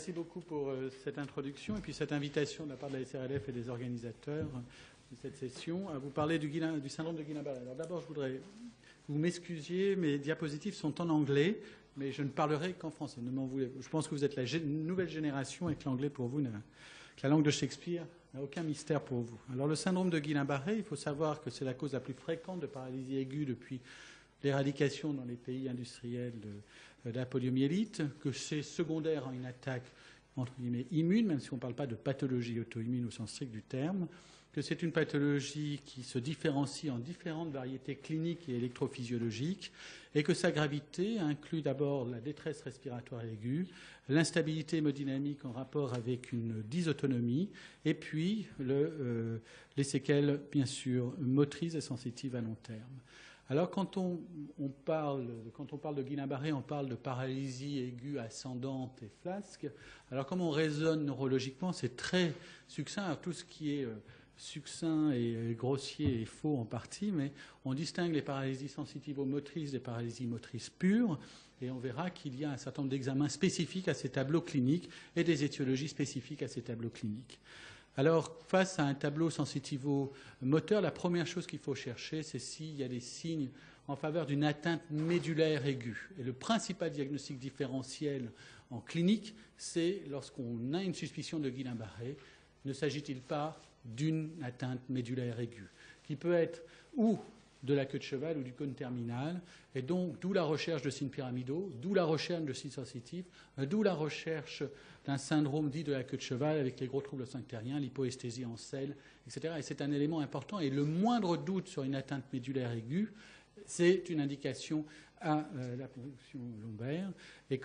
Merci beaucoup pour cette introduction et puis cette invitation de la part de la SRLF et des organisateurs de cette session à vous parler du syndrome de Guillain-Barré. Alors d'abord, je voudrais que vous m'excusiez, mes diapositives sont en anglais, mais je ne parlerai qu'en français. Ne m'en voulez. Je pense que vous êtes la nouvelle génération et que l'anglais pour vous, que la langue de Shakespeare n'a aucun mystère pour vous. Alors le syndrome de Guillain-Barré, il faut savoir que c'est la cause la plus fréquente de paralysie aiguë depuis l'éradication dans les pays industriels de la poliomyélite, que c'est secondaire à une attaque entre guillemets immune, même si on ne parle pas de pathologie auto-immune au sens strict du terme, que c'est une pathologie qui se différencie en différentes variétés cliniques et électrophysiologiques, et que sa gravité inclut d'abord la détresse respiratoire aiguë, l'instabilité hémodynamique en rapport avec une dysautonomie, et puis les séquelles, bien sûr, motrices et sensitives à long terme. Alors, quand on parle de Guillain-Barré, on parle de paralysie aiguë ascendante et flasque. Alors, comme on raisonne neurologiquement, c'est très succinct. Alors, tout ce qui est succinct et grossier est faux en partie, mais on distingue les paralysies sensitivo-motrices des paralysies motrices pures, et on verra qu'il y a un certain nombre d'examens spécifiques à ces tableaux cliniques et des étiologies spécifiques à ces tableaux cliniques. Alors, face à un tableau sensitivo-moteur, la première chose qu'il faut chercher, c'est s'il y a des signes en faveur d'une atteinte médulaire aiguë. Et le principal diagnostic différentiel en clinique, c'est lorsqu'on a une suspicion de Guillain-Barré, ne s'agit-il pas d'une atteinte médulaire aiguë, qui peut être ou de la queue de cheval ou du cône terminal, et donc d'où la recherche de signes pyramidaux, d'où la recherche de signes sensitifs, d'où la recherche d'un syndrome dit de la queue de cheval avec les gros troubles sphinctériens, l'hypoesthésie en selle, etc. Et c'est un élément important. Et le moindre doute sur une atteinte médulaire aiguë, c'est une indication à la ponction lombaire, et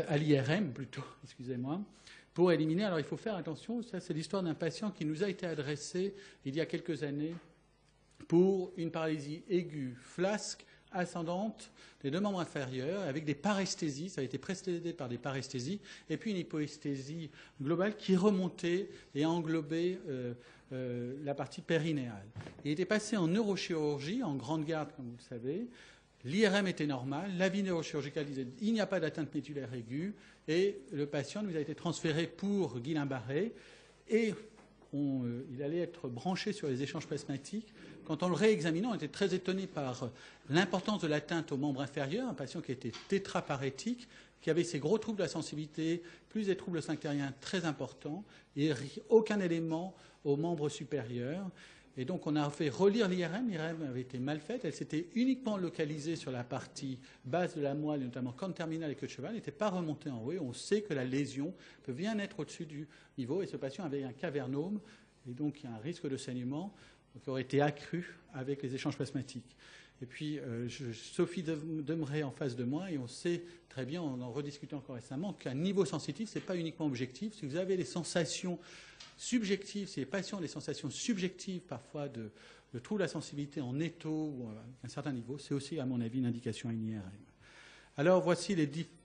à l'IRM plutôt, excusez-moi, pour éliminer. Alors il faut faire attention, ça c'est l'histoire d'un patient qui nous a été adressé il y a quelques années pour une paralysie aiguë flasque ascendante des deux membres inférieurs avec des paresthésies, ça a été précédé par des paresthésies, et puis une hypoesthésie globale qui remontait et englobait la partie périnéale. Il était passé en neurochirurgie, en grande garde, comme vous le savez. L'IRM était normal, l'avis neurochirurgical disait il n'y a pas d'atteinte médulaire aiguë, et le patient nous a été transféré pour Guillain-Barré, et il allait être branché sur les échanges plasmatiques. Quand on le réexaminait, on était très étonné par l'importance de l'atteinte aux membres inférieurs, un patient qui était tétraparétique, qui avait ces gros troubles de la sensibilité, plus des troubles sphinctériens très importants, et aucun élément aux membres supérieurs. Et donc on a fait relire l'IRM. L'IRM avait été mal faite. Elle s'était uniquement localisée sur la partie basse de la moelle, notamment corne terminale et queue de cheval. Elle n'était pas remontée en haut. Et on sait que la lésion peut bien être au-dessus du niveau. Et ce patient avait un cavernome. Et donc il y a un risque de saignement qui aurait été accru avec les échanges plasmatiques. Et puis, Sophie Demeret en face de moi, et on sait très bien, on en rediscutait encore récemment, qu'un niveau sensitif, ce n'est pas uniquement objectif. Si vous avez des sensations subjectives, si les patients ont des sensations subjectives, parfois de troubles à la sensibilité en étau ou à un certain niveau, c'est aussi, à mon avis, une indication à une IRM. Alors, voici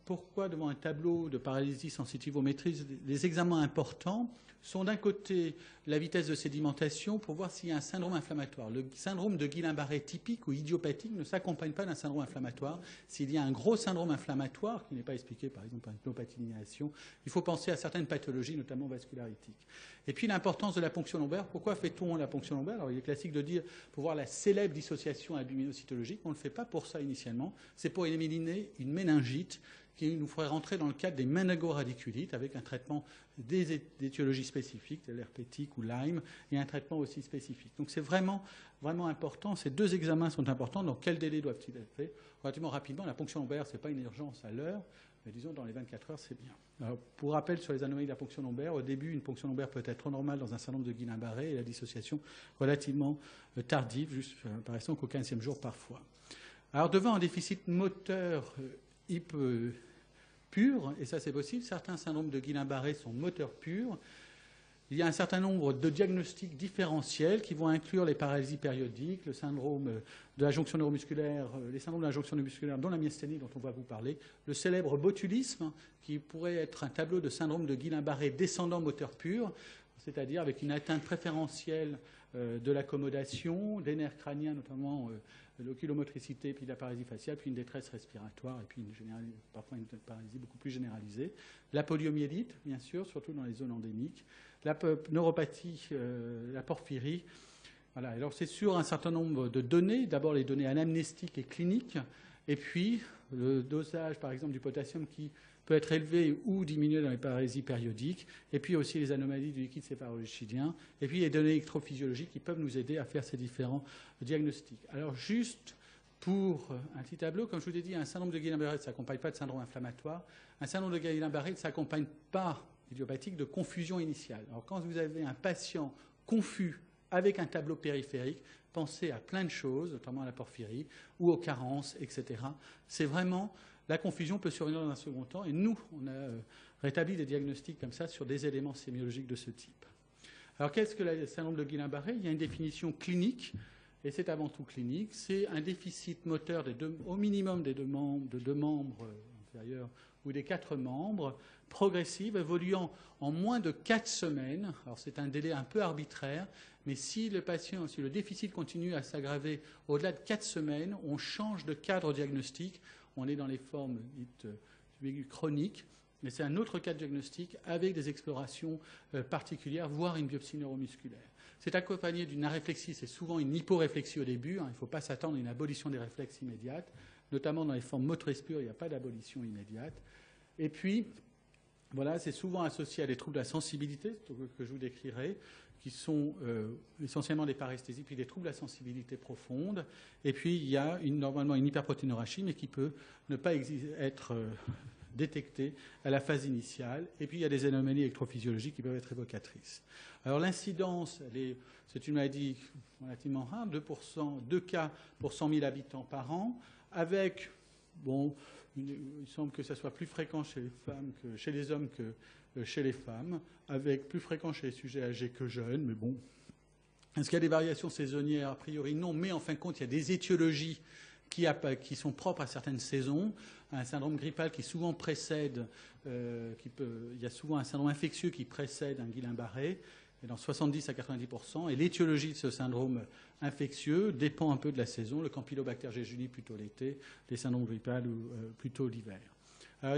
pourquoi, devant un tableau de paralysie sensitive-motrice, les examens importants sont d'un côté la vitesse de sédimentation pour voir s'il y a un syndrome inflammatoire. Le syndrome de Guillain-Barré typique ou idiopathique ne s'accompagne pas d'un syndrome inflammatoire. S'il y a un gros syndrome inflammatoire, qui n'est pas expliqué par exemple par une pneumopathie d'inhalation, il faut penser à certaines pathologies, notamment vascularytiques. Et puis l'importance de la ponction lombaire. Pourquoi fait-on la ponction lombaire? Alors il est classique de dire pour voir la célèbre dissociation albuminocytologique. On ne le fait pas pour ça initialement. C'est pour éliminer une méningite qui nous ferait rentrer dans le cadre des méningo-radiculites avec un traitement d'étiologie spécifique, de l'herpétique ou Lyme, et un traitement aussi spécifique. Donc c'est vraiment, vraiment important. Ces deux examens sont importants. Dans quel délai doivent-ils être faits? Relativement rapidement. La ponction lombaire, ce n'est pas une urgence à l'heure, mais disons dans les 24 heures, c'est bien. Alors, pour rappel sur les anomalies de la ponction lombaire, au début, une ponction lombaire peut être normale dans un syndrome de Guillain-Barré et la dissociation relativement tardive, juste apparaissant qu'au 15e jour parfois. Alors devant un déficit moteur pur, et ça c'est possible, certains syndromes de Guillain-Barré sont moteurs purs. Il y a un certain nombre de diagnostics différentiels qui vont inclure les paralysies périodiques, le syndrome de la jonction neuromusculaire, les syndromes de la jonction neuromusculaire, dont la myasthénie dont on va vous parler, le célèbre botulisme, qui pourrait être un tableau de syndrome de Guillain-Barré descendant moteur pur, c'est-à-dire avec une atteinte préférentielle de l'accommodation, des nerfs crâniens, notamment l'oculomotricité, puis la paralysie faciale, puis une détresse respiratoire, et puis parfois une paralysie beaucoup plus généralisée. La poliomyélite, bien sûr, surtout dans les zones endémiques. La neuropathie, la porphyrie. Voilà. Alors c'est sur un certain nombre de données, d'abord les données anamnestiques et cliniques, et puis le dosage, par exemple, du potassium qui peut être élevé ou diminué dans les paralysies périodiques, et puis aussi les anomalies du liquide céphalorachidien, et puis les données électrophysiologiques qui peuvent nous aider à faire ces différents diagnostics. Alors juste pour un petit tableau, comme je vous l'ai dit, un syndrome de Guillain-Barré ne s'accompagne pas de syndrome inflammatoire. Un syndrome de Guillain-Barré ne s'accompagne pas idiopathique de confusion initiale. Alors quand vous avez un patient confus avec un tableau périphérique, pensez à plein de choses, notamment à la porphyrie ou aux carences, etc. C'est vraiment... La confusion peut survenir dans un second temps, et nous, on a rétabli des diagnostics comme ça sur des éléments sémiologiques de ce type. Alors, qu'est-ce que le syndrome de Guillain-Barré? Il y a une définition clinique, et c'est avant tout clinique. C'est un déficit moteur au minimum des deux membres inférieurs ou des 4 membres, progressif, évoluant en moins de 4 semaines. Alors, c'est un délai un peu arbitraire, mais si le déficit continue à s'aggraver au-delà de 4 semaines, on change de cadre diagnostique. On est dans les formes dites chroniques, mais c'est un autre cas de diagnostic avec des explorations particulières, voire une biopsie neuromusculaire. C'est accompagné d'une aréflexie, c'est souvent une hyporéflexie au début. Il ne faut pas s'attendre à une abolition des réflexes immédiate, notamment dans les formes motrices pures, il n'y a pas d'abolition immédiate. Et puis, voilà, c'est souvent associé à des troubles de la sensibilité, que je vous décrirai, qui sont essentiellement des paresthésies, puis des troubles à sensibilité profonde. Et puis, il y a normalement une hyperprotéinorachie, mais qui peut ne pas être détectée à la phase initiale. Et puis, il y a des anomalies électrophysiologiques qui peuvent être évocatrices. Alors, l'incidence, c'est une maladie relativement rare, 2 cas pour 100 000 habitants par an, avec, bon, il semble que ça soit plus fréquent chez les femmes que chez les hommes que chez les femmes, avec plus fréquent chez les sujets âgés que jeunes, mais bon. Est-ce qu'il y a des variations saisonnières? A priori, non, mais en fin de compte, il y a des étiologies qui sont propres à certaines saisons. Un syndrome grippal qui souvent précède, il y a souvent un syndrome infectieux qui précède un Guillain-Barré, dans 70 à 90%, et l'étiologie de ce syndrome infectieux dépend un peu de la saison. Le Campylobacter jejuni plutôt l'été, les syndromes grippales plutôt l'hiver.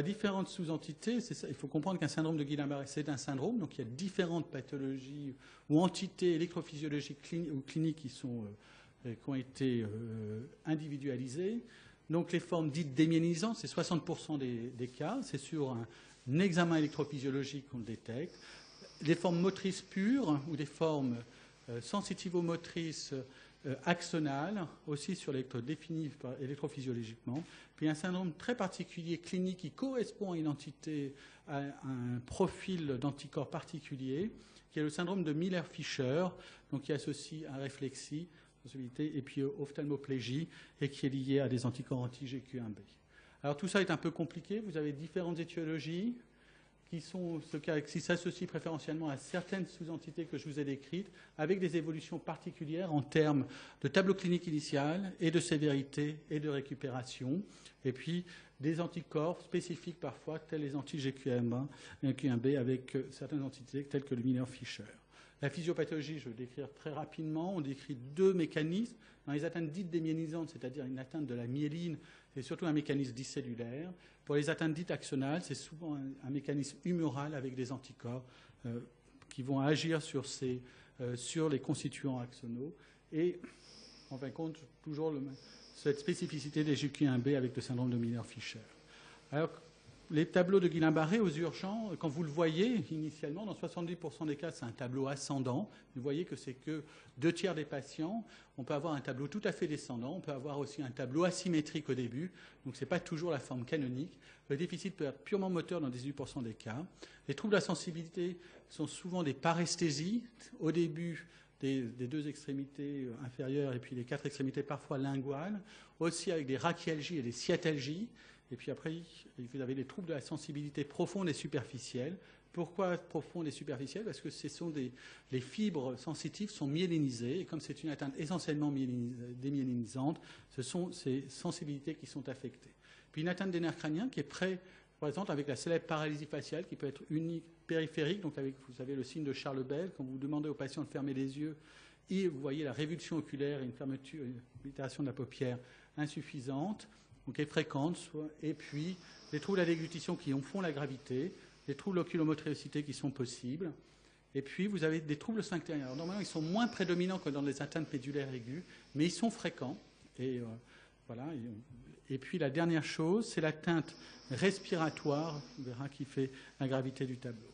Différentes sous-entités, il faut comprendre qu'un syndrome de Guillain-Barré, c'est un syndrome, donc il y a différentes pathologies ou entités électrophysiologiques ou cliniques qui ont été individualisées. Donc les formes dites démyélinisantes, c'est 60% des cas, c'est sur un examen électrophysiologique qu'on le détecte. Les formes motrices pures ou des formes sensitivo-motrices axonales, aussi sur définies électrophysiologiquement. Puis un syndrome très particulier clinique qui correspond à une entité, à un profil d'anticorps particulier, qui est le syndrome de Miller-Fisher, donc qui associe à réflexie, sensibilité, et puis ophtalmoplégie, et qui est lié à des anticorps anti-GQ1B. Alors tout ça est un peu compliqué, vous avez différentes étiologies, qui s'associent préférentiellement à certaines sous-entités que je vous ai décrites, avec des évolutions particulières en termes de tableau clinique initial et de sévérité et de récupération, et puis des anticorps spécifiques parfois, tels les anti-GQ1B avec certaines entités telles que le Miller-Fisher. La physiopathologie, je vais le décrire très rapidement. On décrit 2 mécanismes. Dans les atteintes dites démyélinisantes, c'est-à-dire une atteinte de la myéline, c'est surtout un mécanisme dicellulaire. Pour les atteintes dites axonales, c'est souvent un mécanisme humoral avec des anticorps qui vont agir sur les constituants axonaux. Et, en fin de compte, toujours cette spécificité des GQ1B avec le syndrome de Miller-Fisher. Alors, les tableaux de Guillain-Barré aux urgences, quand vous le voyez initialement, dans 70% des cas, c'est un tableau ascendant. Vous voyez que c'est que 2/3 des patients. On peut avoir un tableau tout à fait descendant. On peut avoir aussi un tableau asymétrique au début. Donc, ce n'est pas toujours la forme canonique. Le déficit peut être purement moteur dans 18% des cas. Les troubles de la sensibilité sont souvent des paresthésies au début des 2 extrémités inférieures et puis les 4 extrémités parfois linguales. Aussi avec des rachialgies et des sciatalgies. Et puis après, vous avez des troubles de la sensibilité profonde et superficielle. Pourquoi profonde et superficielle? Parce que les fibres sensitives sont myélinisées. Et comme c'est une atteinte essentiellement démyélinisante, ce sont ces sensibilités qui sont affectées. Puis une atteinte des nerfs crâniens qui est présente avec la célèbre paralysie faciale qui peut être unique, périphérique, donc avec, vous savez, le signe de Charles Bell. Quand vous demandez au patient de fermer les yeux, Et vous voyez la révulsion oculaire et une fermeture, une dilatation de la paupière insuffisante, donc est fréquente. Et puis, les troubles à déglutition qui en font la gravité, les troubles oculomotricité qui sont possibles. Et puis, vous avez des troubles sphinctériens. Alors, normalement, ils sont moins prédominants que dans les atteintes pédulaires aiguës, mais ils sont fréquents. Et voilà. Et puis, la dernière chose, c'est l'atteinte respiratoire, on verra, qui fait la gravité du tableau.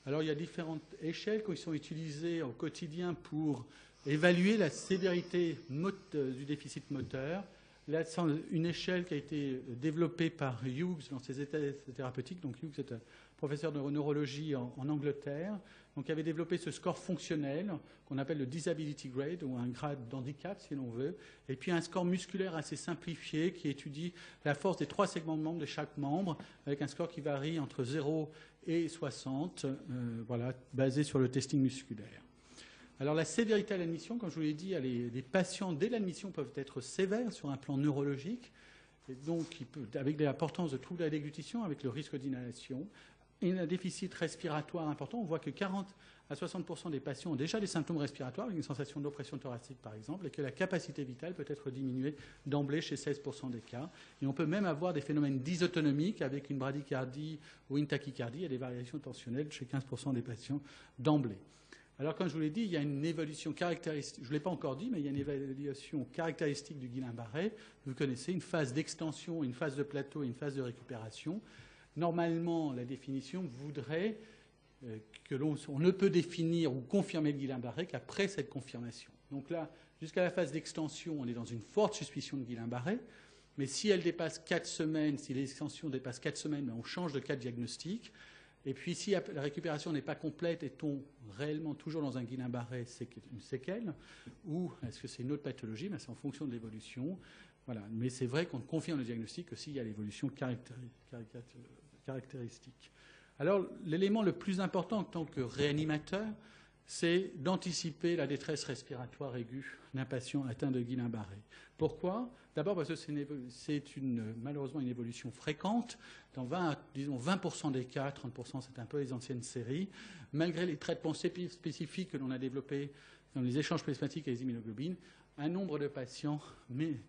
Alors, il y a différentes échelles qui sont utilisées au quotidien pour évaluer la sévérité du déficit moteur. Là, une échelle qui a été développée par Hughes dans ses essais thérapeutiques. Donc, Hughes est un professeur de neurologie en Angleterre. Donc, il avait développé ce score fonctionnel qu'on appelle le Disability Grade, ou un grade d'handicap, si l'on veut. Et puis, un score musculaire assez simplifié qui étudie la force des 3 segments de membre de chaque membre, avec un score qui varie entre 0 et 60, voilà, basé sur le testing musculaire. Alors, la sévérité à l'admission, comme je vous l'ai dit, les patients dès l'admission peuvent être sévères sur un plan neurologique, et donc avec l'importance de troubles à la déglutition, avec le risque d'inhalation, et un déficit respiratoire important. On voit que 40 à 60% des patients ont déjà des symptômes respiratoires, avec une sensation d'oppression thoracique par exemple, et que la capacité vitale peut être diminuée d'emblée chez 16% des cas. Et on peut même avoir des phénomènes dysautonomiques avec une bradycardie ou une tachycardie et des variations tensionnelles chez 15% des patients d'emblée. Alors, comme je vous l'ai dit, il y a une évolution caractéristique, je ne l'ai pas encore dit, mais il y a une évaluation caractéristique du Guillain-Barré. Vous connaissez une phase d'extension, une phase de plateau et une phase de récupération. Normalement, la définition voudrait on ne peut définir ou confirmer le Guillain-Barré qu'après cette confirmation. Donc là, jusqu'à la phase d'extension, on est dans une forte suspicion de Guillain-Barré. Mais si elle dépasse 4 semaines, si l'extension dépasse 4 semaines, on change de cas de diagnostic. Et puis, si la récupération n'est pas complète, est-on réellement toujours dans un Guillain-Barré, c'est une séquelle, ou est-ce que c'est une autre pathologie? Ben, c'est en fonction de l'évolution. Voilà. Mais c'est vrai qu'on confirme le diagnostic que s'il y a l'évolution caractéristique. Alors, l'élément le plus important en tant que réanimateur, c'est d'anticiper la détresse respiratoire aiguë d'un patient atteint de Guillain-Barré. Pourquoi? D'abord parce que c'est malheureusement une évolution fréquente. Dans 20% des cas, 30% c'est un peu les anciennes séries, malgré les traitements spécifiques que l'on a développés dans les échanges plasmatiques et les immunoglobulines, un nombre de patients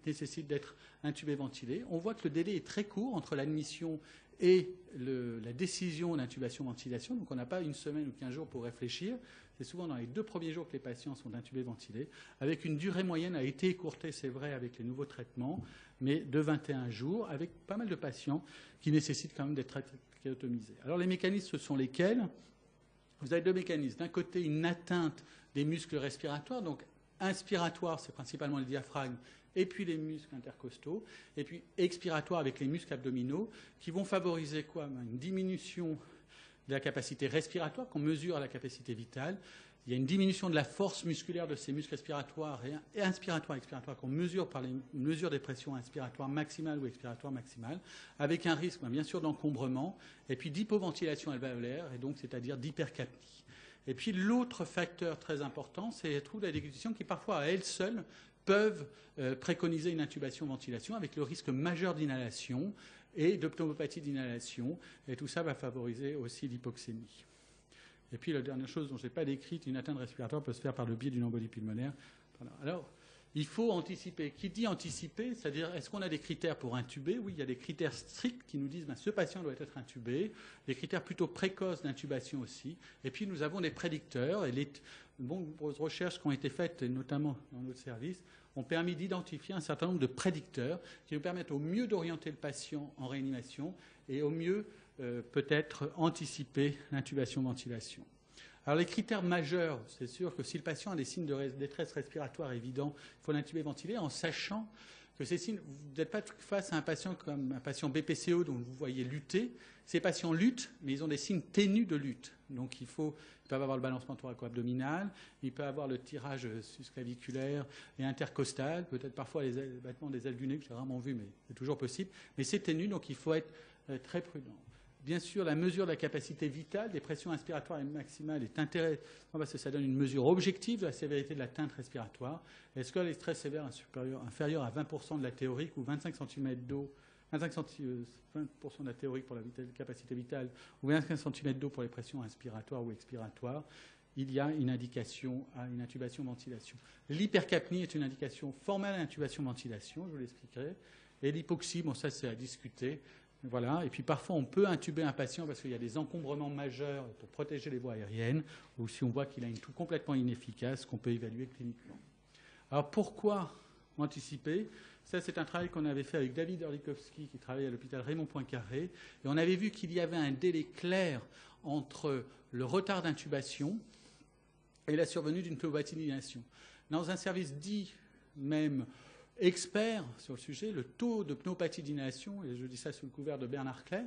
nécessite d'être intubés, ventilés. On voit que le délai est très court entre l'admission et la décision d'intubation-ventilation. Donc on n'a pas une semaine ou 15 jours pour réfléchir. C'est souvent dans les 2 premiers jours que les patients sont intubés, ventilés, avec une durée moyenne a été écourtée, c'est vrai, avec les nouveaux traitements, mais de 21 jours, avec pas mal de patients qui nécessitent quand même d'être trachéotomisés. Alors les mécanismes, ce sont lesquels? Vous avez 2 mécanismes. D'un côté, une atteinte des muscles respiratoires, donc inspiratoire, c'est principalement le diaphragme, et puis les muscles intercostaux, et puis expiratoire avec les muscles abdominaux, qui vont favoriser quoi? Une diminution de la capacité respiratoire, qu'on mesure à la capacité vitale. Il y a une diminution de la force musculaire de ces muscles respiratoires et inspiratoires et expiratoires qu'on mesure par les mesures des pressions inspiratoires maximales ou expiratoires maximales, avec un risque bien sûr d'encombrement, et puis d'hypoventilation alvéolaire, et donc c'est-à-dire d'hypercapnie. Et puis l'autre facteur très important, c'est les troubles de la déglutition qui parfois à elles seules peuvent préconiser une intubation-ventilation avec le risque majeur d'inhalation et de pneumopathie d'inhalation. Et tout ça va favoriser aussi l'hypoxémie. Et puis la dernière chose dont je n'ai pas décrite, une atteinte respiratoire peut se faire par le biais d'une embolie pulmonaire. Voilà. Alors, il faut anticiper. Qui dit anticiper, c'est-à-dire est-ce qu'on a des critères pour intuber? Oui, il y a des critères stricts qui nous disent ce patient doit être intubé, des critères plutôt précoces d'intubation aussi. Et puis nous avons des prédicteurs, et les nombreuses recherches qui ont été faites, notamment dans notre service, ont permis d'identifier un certain nombre de prédicteurs qui nous permettent au mieux d'orienter le patient en réanimation et au mieux peut-être anticiper l'intubation-ventilation. Alors les critères majeurs, c'est sûr que si le patient a des signes de détresse respiratoire évidents, il faut l'intuber, ventiler, en sachant que ces signes, vous n'êtes pas face à un patient comme un patient BPCO dont vous voyez lutter. Ces patients luttent, mais ils ont des signes ténus de lutte. Donc ils peuvent avoir le balancement thoraco-abdominal, il peut avoir le tirage susclaviculaire et intercostal, peut-être parfois les battements des ailes du nez, que j'ai rarement vu, mais c'est toujours possible. Mais c'est ténu, donc il faut être très prudent. Bien sûr, la mesure de la capacité vitale des pressions inspiratoires et maximales est intéressante parce que ça donne une mesure objective de la sévérité de l'atteinte respiratoire. Est-ce qu'elle est très sévère, inférieure à 20% de la théorique ou 25 cm d'eau, 20% de la théorique pour la capacité vitale ou 25 cm d'eau pour les pressions inspiratoires ou expiratoires? il y a une indication à une intubation-ventilation. L'hypercapnie est une indication formelle à l'intubation-ventilation, je vous l'expliquerai. Et l'hypoxie, bon, ça c'est à discuter. Voilà. Et puis parfois on peut intuber un patient parce qu'il y a des encombrements majeurs pour protéger les voies aériennes, ou si on voit qu'il a une toux complètement inefficace qu'on peut évaluer cliniquement. Alors pourquoi anticiper? Ça, c'est un travail qu'on avait fait avec David Orlikowski, qui travaille à l'hôpital Raymond Poincaré. Et on avait vu qu'il y avait un délai clair entre le retard d'intubation et la survenue d'une pneumopathie-d'inhalation. Dans un service dit même expert sur le sujet, le taux de pneumopathie d'inhalation, et je dis ça sous le couvert de Bernard Clair,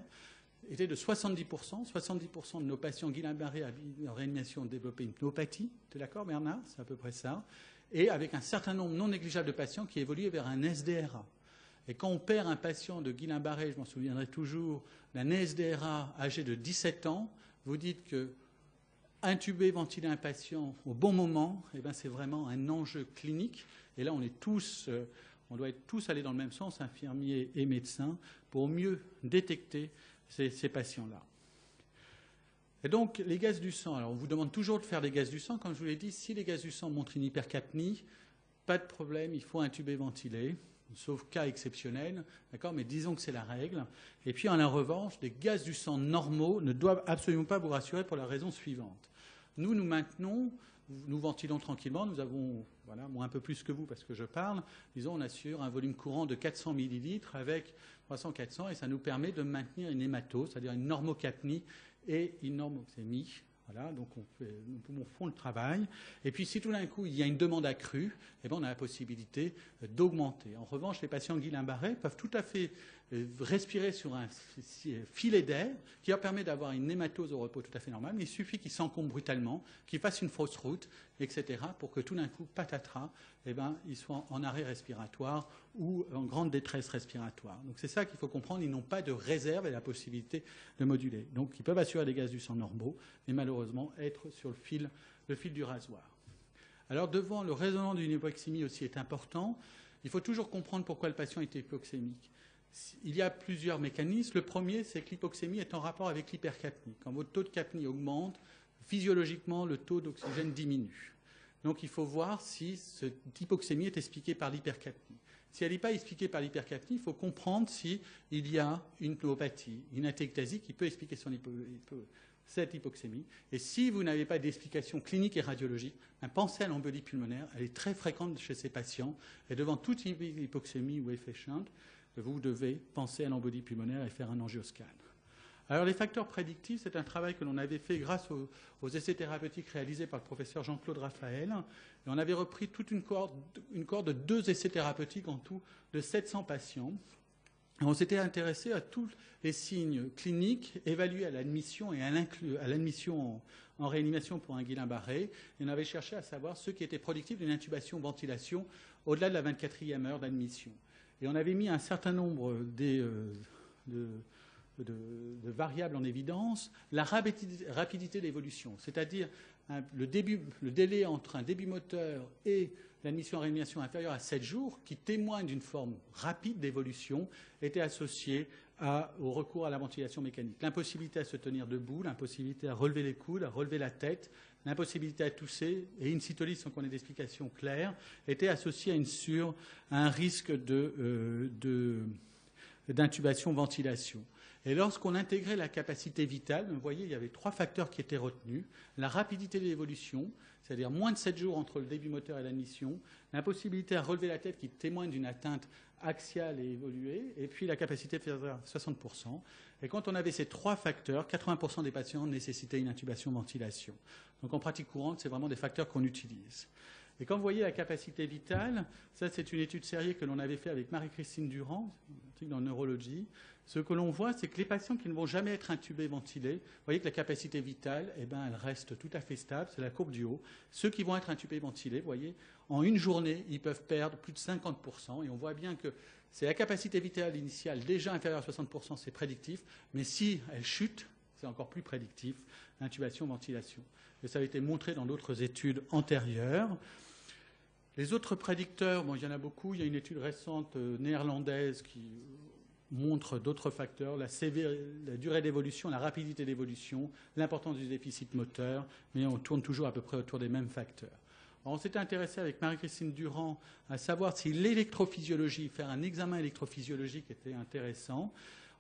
était de 70%. 70% de nos patients Guillain-Barré en réanimation ont développé une pneumopathie. Tu es d'accord, Bernard? C'est à peu près ça. Et avec un certain nombre non négligeable de patients qui évoluaient vers un SDRA. Et quand on perd un patient de Guillain-Barré, je m'en souviendrai toujours, d'un SDRA âgé de 17 ans, vous dites que intuber, ventiler un patient au bon moment, eh ben, c'est vraiment un enjeu clinique. Et là, on doit être tous allés dans le même sens, infirmiers et médecins, pour mieux détecter ces patients-là. Et donc, les gaz du sang. Alors, on vous demande toujours de faire des gaz du sang. Comme je vous l'ai dit, si les gaz du sang montrent une hypercapnie, pas de problème, il faut intuber, ventiler, sauf cas exceptionnel, d'accord, mais disons que c'est la règle. Et puis, en revanche, les gaz du sang normaux ne doivent absolument pas vous rassurer pour la raison suivante. Nous maintenons, nous ventilons tranquillement, nous avons, voilà, moi un peu plus que vous parce que je parle, disons, on assure un volume courant de 400 millilitres avec 300-400 et ça nous permet de maintenir une hématose, c'est-à-dire une normocapnie et une normoxémie. Voilà, donc nous pouvons faire le travail. Et puis si tout d'un coup il y a une demande accrue, eh bien, on a la possibilité d'augmenter. En revanche, les patients Guillain-Barré peuvent tout à fait respirer sur un filet d'air qui leur permet d'avoir une hématose au repos tout à fait normale, mais il suffit qu'ils s'encombrent brutalement, qu'ils fassent une fausse route, etc., pour que tout d'un coup, patatras, eh ben, ils soient en arrêt respiratoire ou en grande détresse respiratoire. Donc c'est ça qu'il faut comprendre, ils n'ont pas de réserve et la possibilité de moduler. Donc ils peuvent assurer des gaz du sang normaux, mais malheureusement être sur le fil du rasoir. Alors devant le raisonnement d'une hypoxémie aussi est important, il faut toujours comprendre pourquoi le patient est hypoxémique. Il y a plusieurs mécanismes. Le premier, c'est que l'hypoxémie est en rapport avec l'hypercapnie. Quand votre taux de capnie augmente, physiologiquement, le taux d'oxygène diminue. Donc il faut voir si cette hypoxémie est expliquée par l'hypercapnie. Si elle n'est pas expliquée par l'hypercapnie, il faut comprendre s'il y a une pneumopathie, une atectasie qui peut expliquer cette hypoxémie. Et si vous n'avez pas d'explication clinique et radiologique, pensez à l'embolie pulmonaire. Elle est très fréquente chez ces patients. Et devant toute hypoxémie ou effet shunt, vous devez penser à l'embolie pulmonaire et faire un angioscan. Alors les facteurs prédictifs, c'est un travail que l'on avait fait grâce aux essais thérapeutiques réalisés par le professeur Jean-Claude Raphaël. Et on avait repris toute une cohorte de 2 essais thérapeutiques en tout de 700 patients. Et on s'était intéressé à tous les signes cliniques évalués à l'admission et à l'admission en réanimation pour un Guillain-Barré. Et on avait cherché à savoir ceux qui étaient productifs d'une intubation-ventilation au-delà de la 24e heure d'admission. Et on avait mis un certain nombre de variables en évidence, la rapidité d'évolution, c'est-à-dire le délai entre un début moteur et l'admission en réanimation inférieure à 7 jours, qui témoigne d'une forme rapide d'évolution, était associé au recours à la ventilation mécanique. L'impossibilité à se tenir debout, l'impossibilité à relever les coudes, à relever la tête, l'impossibilité à tousser et une cytolyse sans qu'on ait d'explication claire était associée à un risque d'intubation-ventilation. Et lorsqu'on intégrait la capacité vitale, vous voyez, il y avait 3 facteurs qui étaient retenus. La rapidité de l'évolution, c'est-à-dire moins de 7 jours entre le début moteur et l'admission, l'impossibilité à relever la tête qui témoigne d'une atteinte axiale et évoluée, et puis la capacité de faire 60%. Et quand on avait ces 3 facteurs, 80% des patients nécessitaient une intubation-ventilation. Donc en pratique courante, c'est vraiment des facteurs qu'on utilise. Et quand vous voyez la capacité vitale, ça c'est une étude sérieuse que l'on avait fait avec Marie-Christine Durand, dans neurologie. Ce que l'on voit, c'est que les patients qui ne vont jamais être intubés, ventilés, vous voyez que la capacité vitale, eh ben, elle reste tout à fait stable, c'est la courbe du haut. Ceux qui vont être intubés, ventilés, vous voyez, en une journée, ils peuvent perdre plus de 50%. Et on voit bien que c'est la capacité vitale initiale déjà inférieure à 60%, c'est prédictif. Mais si elle chute, c'est encore plus prédictif, intubation, ventilation. Et ça a été montré dans d'autres études antérieures. Les autres prédicteurs, bon, il y en a beaucoup. Il y a une étude récente néerlandaise qui montre d'autres facteurs, la durée d'évolution, la rapidité d'évolution, l'importance du déficit moteur, mais on tourne toujours à peu près autour des mêmes facteurs. Alors, on s'était intéressé avec Marie-Christine Durand à savoir si l'électrophysiologie, faire un examen électrophysiologique était intéressant.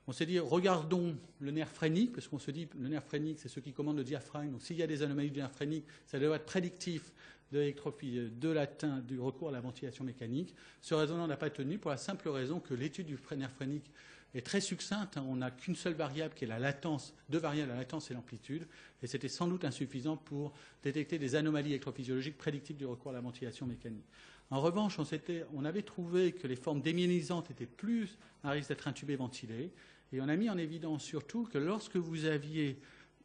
On s'est dit, regardons le nerf phrénique, parce qu'on se dit, le nerf phrénique, c'est ce qui commande le diaphragme. Donc, s'il y a des anomalies du nerf phrénique, ça doit être prédictif du recours à la ventilation mécanique. Ce raisonnement n'a pas tenu pour la simple raison que l'étude du nerf phrénique est très succincte. On n'a qu'une seule variable qui est la latence, deux variables, la latence et l'amplitude. Et c'était sans doute insuffisant pour détecter des anomalies électrophysiologiques prédictives du recours à la ventilation mécanique. En revanche, on avait trouvé que les formes démyélisantes étaient plus à risque d'être intubées, ventilées. Et on a mis en évidence surtout que lorsque vous aviez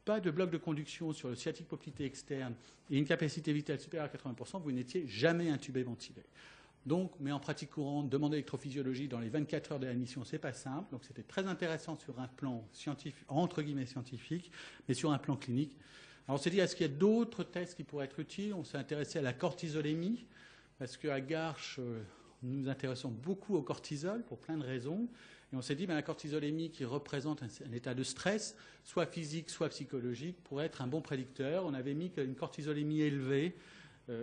pas de bloc de conduction sur le sciatique poplité externe et une capacité vitale supérieure à 80%, vous n'étiez jamais intubé, ventilé. Donc, mais en pratique courante, demander l'électrophysiologie dans les 24 heures de l'admission, c'est pas simple. Donc, c'était très intéressant sur un plan scientifique, entre guillemets scientifique, mais sur un plan clinique. Alors, on s'est dit, est-ce qu'il y a d'autres tests qui pourraient être utiles? On s'est intéressé à la cortisolémie, parce qu'à Garches, nous nous intéressons beaucoup au cortisol pour plein de raisons. Et on s'est dit, la cortisolémie qui représente un état de stress, soit physique, soit psychologique, pourrait être un bon prédicteur. On avait mis qu'une cortisolémie élevée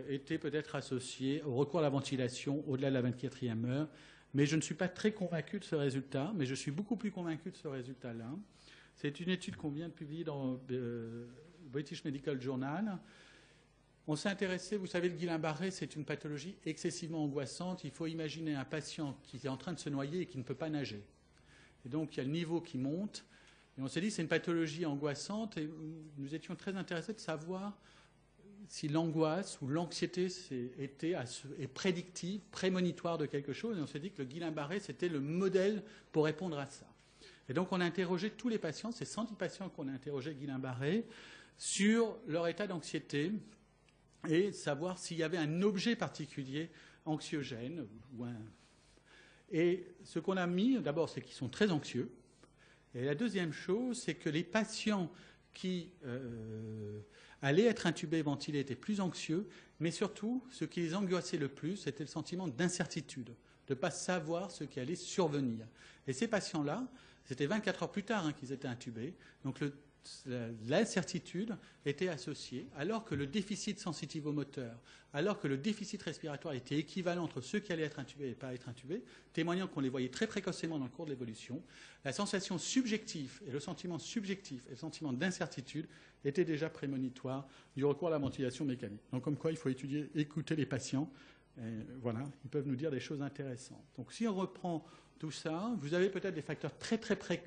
était peut-être associée au recours à la ventilation au-delà de la 24e heure. Mais je ne suis pas très convaincu de ce résultat, mais je suis beaucoup plus convaincu de ce résultat-là. C'est une étude qu'on vient de publier dans British Medical Journal. On s'est intéressé, vous savez, le Guillain-Barré, c'est une pathologie excessivement angoissante. Il faut imaginer un patient qui est en train de se noyer et qui ne peut pas nager. Et donc, il y a le niveau qui monte. Et on s'est dit, c'est une pathologie angoissante. Et nous étions très intéressés de savoir si l'angoisse ou l'anxiété est prédictive, prémonitoire de quelque chose. Et on s'est dit que le Guillain-Barré, c'était le modèle pour répondre à ça. Et donc, on a interrogé tous les patients, c'est 110 patients qu'on a interrogés Guillain-Barré, sur leur état d'anxiété et savoir s'il y avait un objet particulier anxiogène. Et ce qu'on a mis, d'abord, c'est qu'ils sont très anxieux. Et la deuxième chose, c'est que les patients qui allaient être intubés et ventilés étaient plus anxieux, mais surtout, ce qui les angoissait le plus, c'était le sentiment d'incertitude, de ne pas savoir ce qui allait survenir. Et ces patients-là, c'était 24 heures plus tard qu'ils étaient intubés, donc l'incertitude était associée, alors que le déficit sensitivo-moteur, alors que le déficit respiratoire était équivalent entre ceux qui allaient être intubés et pas être intubés, témoignant qu'on les voyait très précocement dans le cours de l'évolution, la sensation subjective et le sentiment subjectif et le sentiment d'incertitude étaient déjà prémonitoires du recours à la ventilation mécanique. Donc comme quoi il faut écouter les patients, et voilà, ils peuvent nous dire des choses intéressantes. Donc si on reprend tout ça, vous avez peut-être des facteurs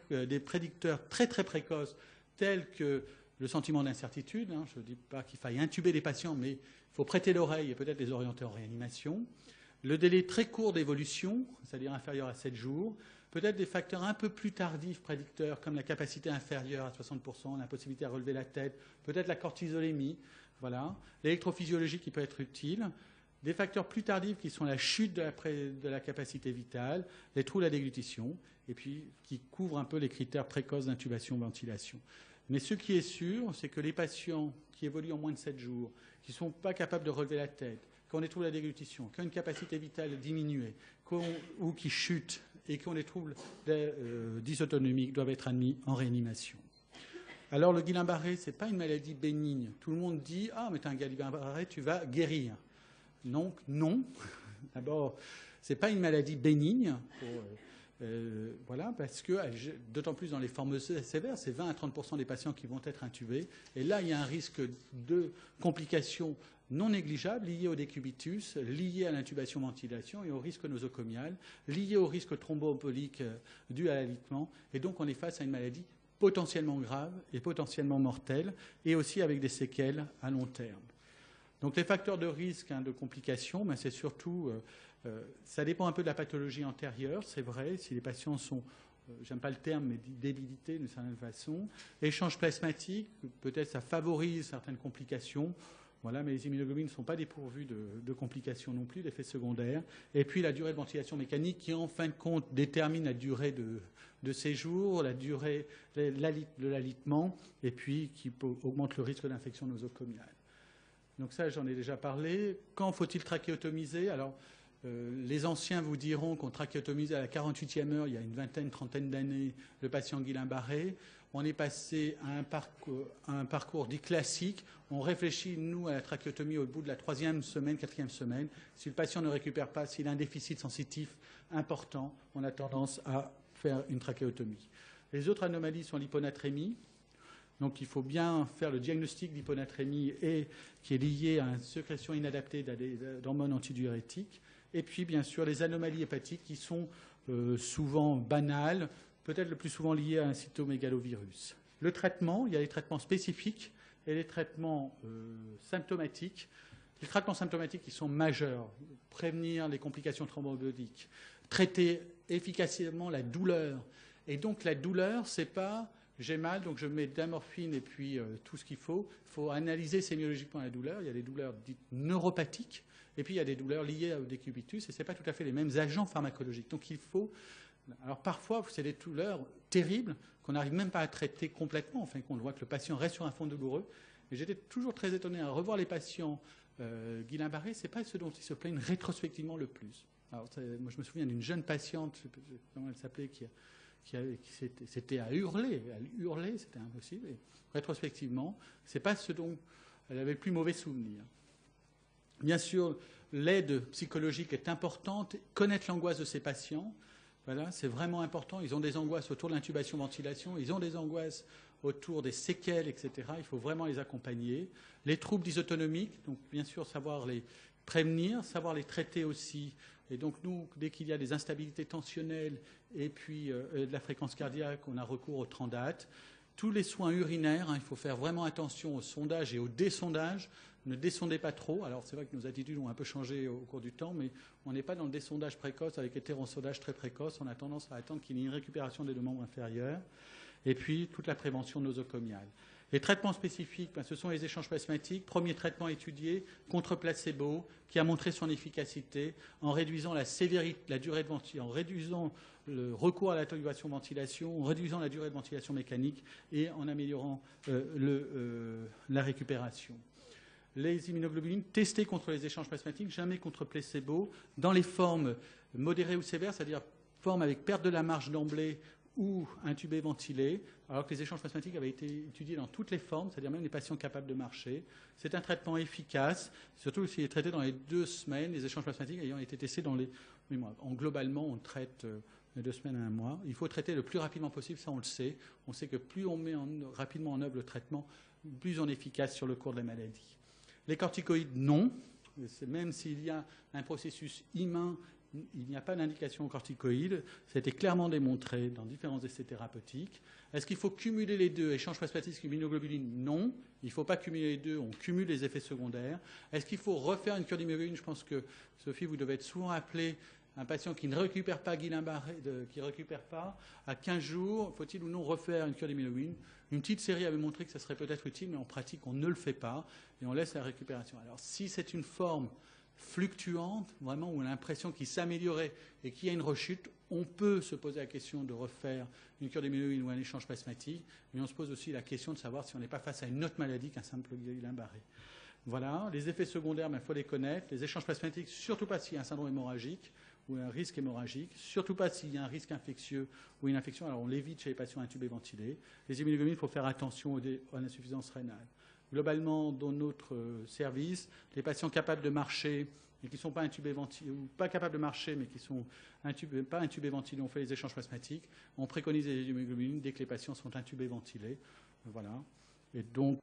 des prédicteurs très très précoces tels que le sentiment d'incertitude. Je ne dis pas qu'il faille intuber les patients, mais il faut prêter l'oreille et peut-être les orienter en réanimation. Le délai très court d'évolution, c'est-à-dire inférieur à 7 jours. Peut-être des facteurs un peu plus tardifs prédicteurs, comme la capacité inférieure à 60%, l'impossibilité à relever la tête, peut-être la cortisolémie, voilà. L'électrophysiologie qui peut être utile. Des facteurs plus tardifs qui sont la chute de la capacité vitale, les troubles à déglutition, et puis qui couvrent un peu les critères précoces d'intubation-ventilation. Mais ce qui est sûr, c'est que les patients qui évoluent en moins de 7 jours, qui ne sont pas capables de relever la tête, qui ont des troubles à déglutition, qui ont une capacité vitale diminuée, ou qui chutent et qui ont des troubles dysautonomiques, doivent être admis en réanimation. Alors le Guillain-Barré, ce n'est pas une maladie bénigne. Tout le monde dit « Ah, mais tu as un Guillain-Barré, tu vas guérir ». Donc, non. D'abord, ce n'est pas une maladie bénigne, voilà, parce que, d'autant plus dans les formes sévères, c'est 20 à 30% des patients qui vont être intubés. Et là, il y a un risque de complications non négligeables liées au décubitus, liées à l'intubation-ventilation et au risque nosocomial, liées au risque thromboembolique dû à l'alitement. Et donc, on est face à une maladie potentiellement grave et potentiellement mortelle, et aussi avec des séquelles à long terme. Donc les facteurs de risque de complications, ben c'est surtout, ça dépend un peu de la pathologie antérieure, c'est vrai, si les patients sont, j'aime pas le terme, mais débilités d'une certaine façon. Échange plasmatique, peut-être ça favorise certaines complications, voilà, mais les immunoglobulines ne sont pas dépourvues de complications non plus, d'effets secondaires. Et puis la durée de ventilation mécanique qui, en fin de compte, détermine la durée de séjour, la durée de l'alitement, et puis qui augmente le risque d'infection nosocomiale. Donc ça, j'en ai déjà parlé. Quand faut-il trachéotomiser? Alors, Les anciens vous diront qu'on trachéotomise à la 48e heure, il y a une vingtaine, trentaine d'années, le patient Guillain-Barré. On est passé à un parcours dit classique. On réfléchit, nous, à la trachéotomie au bout de la 3e semaine, 4e semaine. Si le patient ne récupère pas, s'il a un déficit sensitif important, on a tendance à faire une trachéotomie. Les autres anomalies sont l'hyponatrémie. Donc il faut bien faire le diagnostic d'hyponatrémie qui est lié à une sécrétion inadaptée d'hormones antidiurétiques. Et puis, bien sûr, les anomalies hépatiques qui sont souvent banales, peut-être le plus souvent liées à un cytomégalovirus. Le traitement, il y a les traitements spécifiques et les traitements symptomatiques. Les traitements symptomatiques qui sont majeurs, prévenir les complications thromboemboliques, traiter efficacement la douleur. Et donc la douleur, c'est pas j'ai mal, donc je mets de la morphine et puis tout ce qu'il faut. Il faut analyser sémiologiquement la douleur. Il y a des douleurs dites neuropathiques. Et puis, il y a des douleurs liées au décubitus, et ce n'est pas tout à fait les mêmes agents pharmacologiques. Donc, il faut... Alors, parfois, c'est des douleurs terribles qu'on n'arrive même pas à traiter complètement. Enfin, qu'on voit que le patient reste sur un fond douloureux. Et j'étais toujours très étonné à revoir les patients Guillain-Barré. Ce n'est pas ceux dont ils se plaignent rétrospectivement le plus. Alors, moi, je me souviens d'une jeune patiente, je ne sais pas comment elle s'appelait, c'était à hurler, c'était impossible. Et rétrospectivement, ce n'est pas ce dont elle avait le plus mauvais souvenir. Bien sûr, l'aide psychologique est importante. Connaître l'angoisse de ces patients, voilà, c'est vraiment important. Ils ont des angoisses autour de l'intubation-ventilation, ils ont des angoisses autour des séquelles, etc. Il faut vraiment les accompagner. Les troubles dysautonomiques, donc bien sûr savoir les prévenir, savoir les traiter aussi. Et donc nous, dès qu'il y a des instabilités tensionnelles et puis de la fréquence cardiaque, on a recours au Trandate. Tous les soins urinaires, il faut faire vraiment attention au sondage et au désondage. Ne descendez pas trop. Alors, c'est vrai que nos attitudes ont un peu changé au cours du temps, mais on n'est pas dans le desondage précoce avec hétérosondage très précoce. On a tendance à attendre qu'il y ait une récupération des deux membres inférieurs. Et puis, toute la prévention nosocomiale. Les traitements spécifiques, ce sont les échanges plasmatiques. Premier traitement étudié contre placebo, qui a montré son efficacité en réduisant la sévérité, la durée de ventilation, en réduisant le recours à l'intubation-ventilation, en réduisant la durée de ventilation mécanique et en améliorant la récupération. Les immunoglobulines testées contre les échanges plasmatiques, jamais contre placebo, dans les formes modérées ou sévères, c'est-à-dire formes avec perte de la marge d'emblée ou intubé ventilé, alors que les échanges plasmatiques avaient été étudiés dans toutes les formes, c'est-à-dire même les patients capables de marcher. C'est un traitement efficace, surtout s'il est traité dans les 2 semaines, les échanges plasmatiques ayant été testés dans les mois. Globalement, on traite de 2 semaines à 1 mois. Il faut traiter le plus rapidement possible, ça on le sait. On sait que plus on met rapidement en œuvre le traitement, plus on est efficace sur le cours de la maladie. Les corticoïdes, non. Même s'il y a un processus humain, il n'y a pas d'indication aux corticoïdes. Ça a été clairement démontré dans différents essais thérapeutiques. Est-ce qu'il faut cumuler les deux, échange plasmatique et immunoglobulines? Non. Il ne faut pas cumuler les deux, on cumule les effets secondaires. Est-ce qu'il faut refaire une cure d'immunoglobulines? Je pense que, Sophie, vous devez être souvent appelée. Un patient qui ne récupère pas Guillain-Barré, qui ne récupère pas, à 15 jours, faut-il ou non refaire une cure d'immunoglobulines? Une petite série avait montré que ça serait peut-être utile, mais en pratique, on ne le fait pas et on laisse la récupération. Alors, si c'est une forme fluctuante, vraiment, où on a l'impression qu'il s'améliorait et qu'il y a une rechute, on peut se poser la question de refaire une cure d'immunoglobulines ou un échange plasmatique, mais on se pose aussi la question de savoir si on n'est pas face à une autre maladie qu'un simple Guillain-Barré. Voilà, les effets secondaires, il faut les connaître. Les échanges plasmatiques, surtout pas s'il y a un syndrome hémorragique ou un risque hémorragique, surtout pas s'il y a un risque infectieux ou une infection, alors on l'évite chez les patients intubés ventilés. Les immunoglobulines, il faut faire attention à l'insuffisance rénale. Globalement, dans notre service, les patients capables de marcher et qui ne sont pas intubés ventilés, ou pas capables de marcher mais qui sont pas intubés ventilés, on fait les échanges plasmatiques, on préconise les immunoglobulines dès que les patients sont intubés ventilés. Voilà. Et donc,